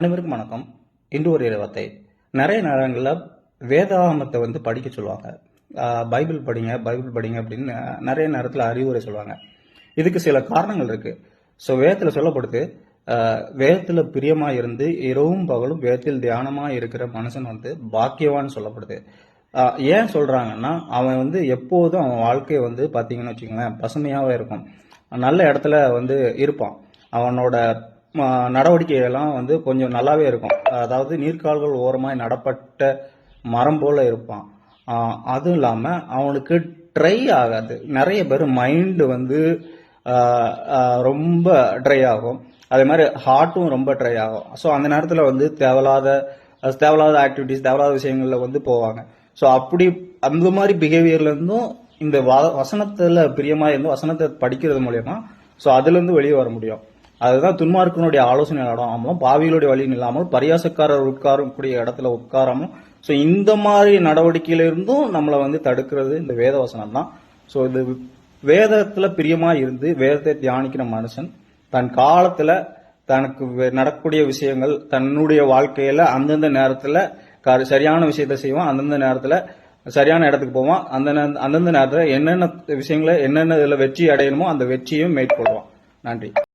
அனைவருக்கும் வணக்கம். இன்று ஒரு இறைவார்த்தை. நிறைய நேரங்களில் வேதாகமத்தை படிக்க சொல்லுவாங்க. பைபிள் படிங்க அப்படின்னு நிறைய நேரத்தில் அறிவுரை சொல்லுவாங்க. இதுக்கு சில காரணங்கள் இருக்கு. ஸோ வேதத்தில் சொல்லப்படுது, வேதத்தில் பிரியமா இருந்து இரவும் பகலும் வேதத்தில் தியானமா இருக்கிற மனுஷன் பாக்கியவான்னு சொல்லப்படுது. ஏன் சொல்றாங்கன்னா, அவன் எப்போதும் அவன் வாழ்க்கை பார்த்தீங்கன்னு வச்சுக்கோங்களேன், பசுமையாவே இருக்கும். நல்ல இடத்துல இருப்பான். அவனோட நடவடிக்கைகள்லாம் கொஞ்சம் நல்லாவே இருக்கும். அதாவது நீர்க்கால்கள் ஓரமாய் நடப்பட்ட மரம் போல இருப்பான். அதுவும் இல்லாம அவனுக்கு ட்ரை ஆகாது. நிறைய பேர் மைண்டு ரொம்ப ட்ரை ஆகும். அதே மாதிரி ஹார்ட்டும் ரொம்ப ட்ரை ஆகும். ஸோ அந்த நேரத்தில் தேவையில்லாத ஆக்டிவிட்டிஸ், தேவையில்லாத விஷயங்கள்ல போவாங்க. ஸோ அப்படி அந்த மாதிரி பிஹேவியர்ல இருந்தும் இந்த வசனத்துல பிரியமா இருந்து வசனத்தை படிக்கிறது மூலியமா ஸோ அதுல இருந்து வெளியே வர முடியும். அதுதான் துன்மார்க்கனுடைய ஆலோசனை இடாமலும் பாவிகளுடைய வழி இல்லாமல் பரியாசக்காரர் உட்காரக்கூடிய இடத்துல உட்காராமலும் ஸோ இந்த மாதிரி நடவடிக்கையில இருந்தும் நம்மளை தடுக்கிறது இந்த வேத வசனம் தான். ஸோ இது வேதத்துல பிரியமா இருந்து வேதத்தை தியானிக்கிற மனுஷன் தன் காலத்துல தனக்கு நடக்கக்கூடிய விஷயங்கள் தன்னுடைய வாழ்க்கையில அந்தந்த நேரத்துல சரியான விஷயத்த செய்வான். அந்தந்த நேரத்துல சரியான இடத்துக்கு போவான். அந்தந்த நேரத்துல என்னென்ன விஷயங்களை என்னென்ன இதுல வெற்றி அடையணுமோ அந்த வெற்றியும் மேற்கொள்வான். நன்றி.